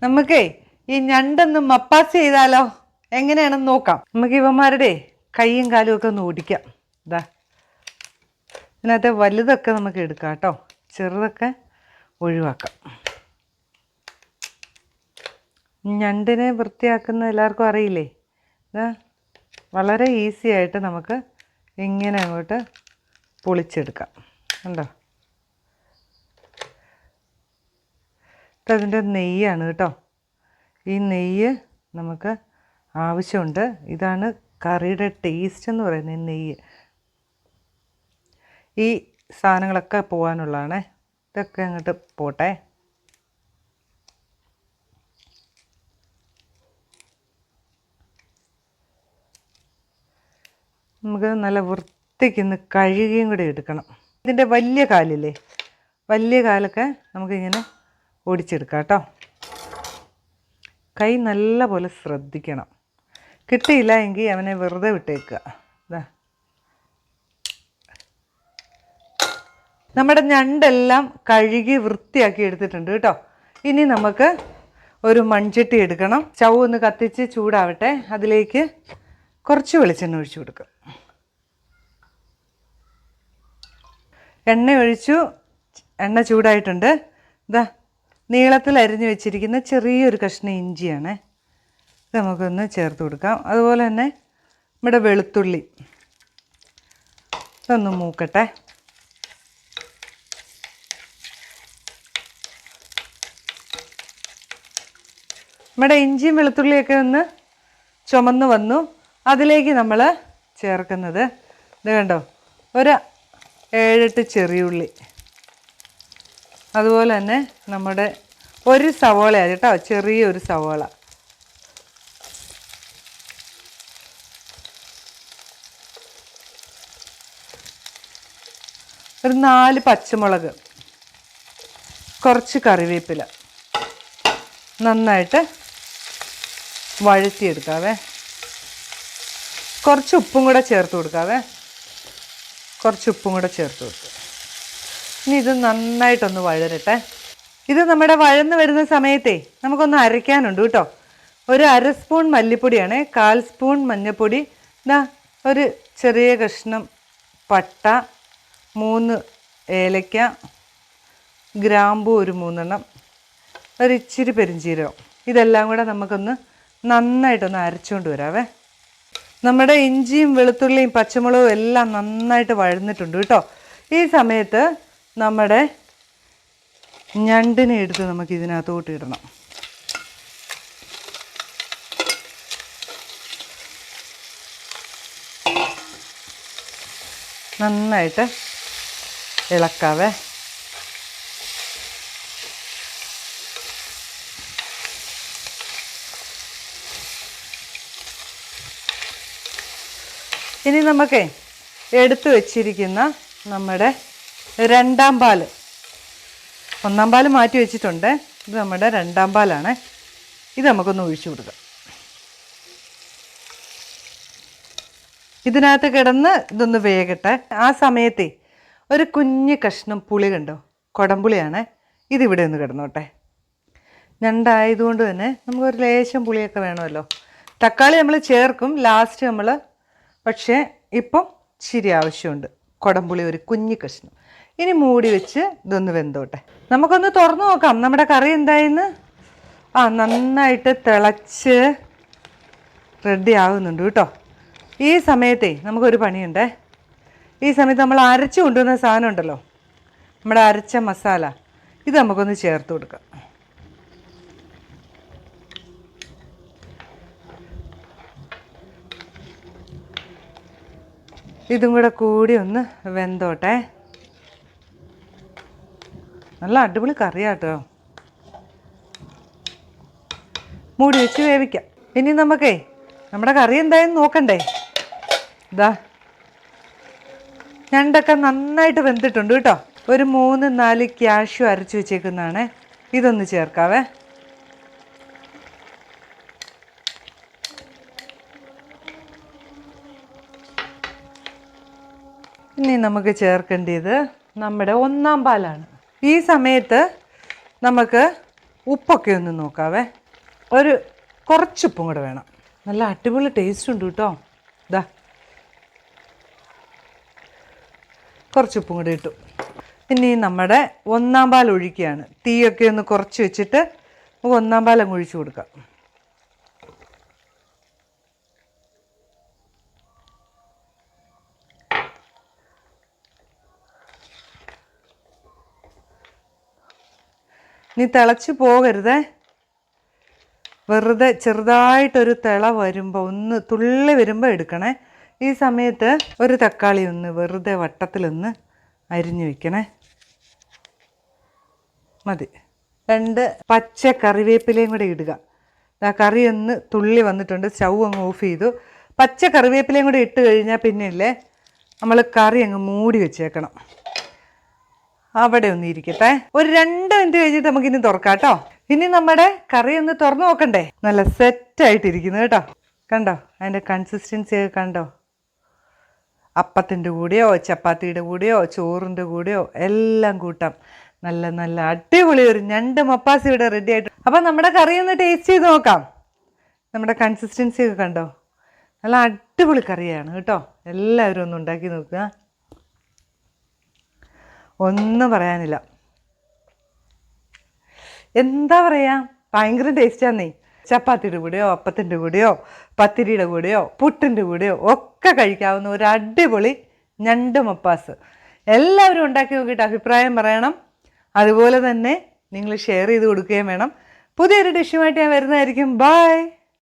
നമുക്കേ ഈ ഞണ്ടൊന്ന് മപ്പാസ് ചെയ്താലോ? എങ്ങനെയാണെന്ന് നോക്കാം. നമുക്ക് ഇവന്മാരുടെ കൈയും കാലും ഒക്കെ ഒന്ന് ഓടിക്കാം. ഇതാ ഇതിനകത്ത് വലുതൊക്കെ നമുക്ക് എടുക്കാം കേട്ടോ, ചെറുതൊക്കെ ഒഴിവാക്കാം. ഞണ്ടിനെ വൃത്തിയാക്കുന്ന എല്ലാവർക്കും അറിയില്ലേ? ഇതാ വളരെ ഈസി ആയിട്ട് നമുക്ക് ഇങ്ങനെ അങ്ങോട്ട് പൊളിച്ചെടുക്കാം. കണ്ടോ? അതിൻ്റെ നെയ്യാണ് കേട്ടോ. ഈ നെയ്യ് നമുക്ക് ആവശ്യമുണ്ട്. ഇതാണ് കറിയുടെ ടേസ്റ്റ് എന്ന് പറയുന്നത്, നെയ്യ്. ഈ സാധനങ്ങളൊക്കെ പോകാനുള്ളതാണ്. ഇതൊക്കെ അങ്ങോട്ട് പോട്ടെ. നമുക്ക് നല്ല വൃത്തിക്കൊന്ന് കഴുകിയും കൂടി എടുക്കണം. ഇതിൻ്റെ വലിയ കാലില്ലേ, വലിയ കാലൊക്കെ നമുക്കിങ്ങനെ ഓടിച്ചെടുക്കാം കേട്ടോ. കൈ നല്ല പോലെ ശ്രദ്ധിക്കണം. കിട്ടിയില്ല എങ്കിൽ അവനെ വെറുതെ വിട്ടേക്കുക. ഇതാ നമ്മുടെ ഞണ്ടെല്ലാം കഴുകി വൃത്തിയാക്കി എടുത്തിട്ടുണ്ട് കേട്ടോ. ഇനി നമുക്ക് ഒരു മൺചട്ടി എടുക്കണം. സ്റ്റൗ ഒന്ന് കത്തിച്ച് ചൂടാവട്ടെ. അതിലേക്ക് കുറച്ച് വെളിച്ചെണ്ണ ഒഴിച്ചു കൊടുക്കുക. എണ്ണ ഒഴിച്ചു. എണ്ണ ചൂടായിട്ടുണ്ട്. ഇതാ നീളത്തിൽ അരിഞ്ഞു വെച്ചിരിക്കുന്ന ചെറിയൊരു കഷ്ണം ഇഞ്ചിയാണ്. ഇത് നമുക്കൊന്ന് ചേർത്ത് കൊടുക്കാം. അതുപോലെ തന്നെ നമ്മുടെ വെളുത്തുള്ളി ഇതൊന്ന് മൂക്കട്ടെ. നമ്മുടെ ഇഞ്ചിയും വെളുത്തുള്ളിയൊക്കെ ഒന്ന് ചുമന്ന് വന്നു. അതിലേക്ക് നമ്മൾ ചേർക്കുന്നത് ഇത് കണ്ടോ, ഒരു 7-8 ചെറിയുള്ളി. അതുപോലെ തന്നെ നമ്മുടെ ഒരു സവോളയാണ് കേട്ടോ, ചെറിയൊരു സവോള. ഒരു 4 പച്ചമുളക്, കുറച്ച് കറിവേപ്പില. നന്നായിട്ട് വഴറ്റിയെടുക്കാവേ. കുറച്ച് ഉപ്പും കൂടെ ചേർത്ത് കൊടുക്കാവേ. കുറച്ച് ഉപ്പും കൂടെ ചേർത്ത് കൊടുക്കുക. ഇനി ഇത് നന്നായിട്ടൊന്ന് വഴരട്ടെ. ഇത് നമ്മുടെ വഴന്ന് വരുന്ന സമയത്തേ നമുക്കൊന്ന് അരയ്ക്കാനുണ്ട് കേട്ടോ. ഒരു 1/2 സ്പൂൺ മല്ലിപ്പൊടിയാണ്, 1/4 സ്പൂൺ മഞ്ഞൾപ്പൊടി, ഇതാ ഒരു ചെറിയ കഷ്ണം പട്ട, 3 ഏലക്ക, ഗ്രാമ്പൂ ഒരു 3 എണ്ണം, ഒരു ഇച്ചിരി പെരിഞ്ചീരകം. ഇതെല്ലാം കൂടെ നമുക്കൊന്ന് നന്നായിട്ടൊന്ന് അരച്ചുകൊണ്ട് വരാവേ. നമ്മുടെ ഇഞ്ചിയും വെളുത്തുള്ളിയും പച്ചമുളകും എല്ലാം നന്നായിട്ട് വഴന്നിട്ടുണ്ട് കേട്ടോ. ഈ സമയത്ത് നമ്മുടെ ഞണ്ടിനെ എടുത്ത് നമുക്ക് ഇതിനകത്തോട്ട് ഇടണം. നന്നായിട്ട് ഇളക്കാവേ. ഇനി നമുക്ക് എടുത്തു വച്ചിരിക്കുന്ന നമ്മുടെ 2ാം പാൽ, 1ാം പാൽ മാറ്റി വെച്ചിട്ടുണ്ട്. ഇത് നമ്മുടെ 2ാം പാലാണ്. ഇത് നമുക്കൊന്ന് ഒഴിച്ചു കൊടുക്കാം. ഇതിനകത്ത് കിടന്ന് ഇതൊന്ന് വേകട്ടെ. ആ സമയത്തെ ഒരു കുഞ്ഞ് കഷ്ണം പുളി കണ്ടോ, കുടംപുളിയാണ്. ഇതിവിടെ ഒന്ന് കിടന്നോട്ടെ. ഞണ്ടായതുകൊണ്ട് തന്നെ നമുക്കൊരു ലേശം പുളിയൊക്കെ വേണമല്ലോ. തക്കാളി നമ്മൾ ചേർക്കും ലാസ്റ്റ് നമ്മൾ, പക്ഷേ ഇപ്പം ഇച്ചിരി ആവശ്യമുണ്ട്. കുടംപുളി ഒരു കുഞ്ഞി കഷ്ണം. ഇനി മൂടി വെച്ച് ഇതൊന്ന് വെന്തോട്ടെ. നമുക്കൊന്ന് തുറന്നു നോക്കാം നമ്മുടെ കറി എന്തായെന്ന്. നന്നായിട്ട് തിളച്ച് റെഡി ആകുന്നുണ്ട് കേട്ടോ. ഈ സമയത്തേ നമുക്കൊരു പണിയുണ്ടേ. ഈ സമയത്ത് നമ്മൾ അരച്ച് കൊണ്ടുവന്ന സാധനം ഉണ്ടല്ലോ, നമ്മുടെ അരച്ച മസാല, ഇത് നമുക്കൊന്ന് ചേർത്ത് കൊടുക്കാം. ഇതും കൂടെ കൂടി ഒന്ന് വെന്തോട്ടെ. നല്ല അടിപൊളി കറിയാട്ടോ. മൂടി വെച്ച് വേവിക്കാം. ഇനി നമുക്കേ നമ്മുടെ കറി എന്തായെന്ന് നോക്കണ്ടേ. ഇതാ ഞണ്ടൊക്കെ നന്നായിട്ട് വെന്തിട്ടുണ്ട് കേട്ടോ. ഒരു 3-4 ക്യാഷ്യൂ അരച്ച് വെച്ചേക്കുന്നതാണ്. ഇതൊന്ന് ചേർക്കാവേ. ഇനി നമുക്ക് ചേർക്കേണ്ടത് നമ്മുടെ 1ാം പാലാണ്. ഈ സമയത്ത് നമുക്ക് ഉപ്പൊക്കെ ഒന്ന് നോക്കാവേ. കുറച്ച് ഉപ്പും കൂടെ വേണം. നല്ല അടിപൊളി ടേസ്റ്റ് ഉണ്ട് കേട്ടോ. ഇതാ കുറച്ച് ഉപ്പും കൂടെ ഇട്ടു. ഇനി നമ്മുടെ ഒന്നാം പാൽ ഒഴിക്കുകയാണ്. തീയൊക്കെ ഒന്ന് കുറച്ച് വെച്ചിട്ട് നമുക്ക് ഒന്നാം പാൽ അങ്ങ് ഒഴിച്ചു കൊടുക്കാം. ഇനി തിളച്ച് പോകരുതേ. വെറുതെ ചെറുതായിട്ടൊരു തിള വരുമ്പോൾ ഒന്ന് തുള്ളി വരുമ്പോൾ എടുക്കണേ. ഈ സമയത്ത് ഒരു തക്കാളി ഒന്ന് വെറുതെ വട്ടത്തിലൊന്ന് അരിഞ്ഞു വയ്ക്കണേ. മതി. 2 പച്ച കറിവേപ്പിലയും കൂടെ ഇടുക. ആ കറി ഒന്ന് തുള്ളി വന്നിട്ടുണ്ട്. സ്റ്റൗ അങ്ങ് ഓഫ് ചെയ്തു. പച്ച കറിവേപ്പിലയും കൂടെ ഇട്ട് കഴിഞ്ഞാൽ പിന്നെ ഇല്ലേ നമ്മൾ കറി അങ്ങ് മൂടി വെച്ചേക്കണം. അവിടെ ഒന്ന് ഇരിക്കട്ടെ. ഒരു 2 മിനിറ്റ് കഴിഞ്ഞിട്ട് നമുക്കിനി തുറക്കാം കേട്ടോ. ഇനി നമ്മുടെ കറി ഒന്ന് തുറന്നു നോക്കണ്ടേ. നല്ല സെറ്റായിട്ടിരിക്കുന്നു കേട്ടോ. കണ്ടോ അതിൻ്റെ കൺസിസ്റ്റൻസി ഒക്കെ കണ്ടോ? അപ്പത്തിൻ്റെ കൂടെയോ ചപ്പാത്തിയുടെ കൂടെയോ ചോറിൻ്റെ കൂടെയോ എല്ലാം കൂട്ടാം. നല്ല നല്ല അടിപൊളി ഒരു ഞണ്ട് മപ്പാസ് ഇവിടെ റെഡി ആയിട്ട്. അപ്പം നമ്മുടെ കറി ഒന്ന് ടേസ്റ്റ് ചെയ്ത് നോക്കാം. നമ്മുടെ കൺസിസ്റ്റൻസി ഒക്കെ കണ്ടോ? നല്ല അടിപൊളി കറിയാണ് കേട്ടോ. എല്ലാവരും ഒന്ന് ഉണ്ടാക്കി നോക്കുക. ഒന്നും പറയാനില്ല. എന്താ പറയുക, ഭയങ്കര ടേസ്റ്റാന്നേ. ചപ്പാത്തിയുടെ കൂടെയോ അപ്പത്തിൻ്റെ കൂടെയോ പത്തിരിയുടെ കൂടെയോ പുട്ടിൻ്റെ കൂടെയോ ഒക്കെ കഴിക്കാവുന്ന ഒരു അടിപൊളി ഞണ്ട് മപ്പാസ്. എല്ലാവരും ഉണ്ടാക്കി നോക്കിയിട്ട് അഭിപ്രായം പറയണം. അതുപോലെ തന്നെ നിങ്ങൾ ഷെയർ ചെയ്ത് കൊടുക്കുകയും വേണം. പുതിയൊരു ഡിഷുമായിട്ട് ഞാൻ വരുന്നതായിരിക്കും. ബൈ.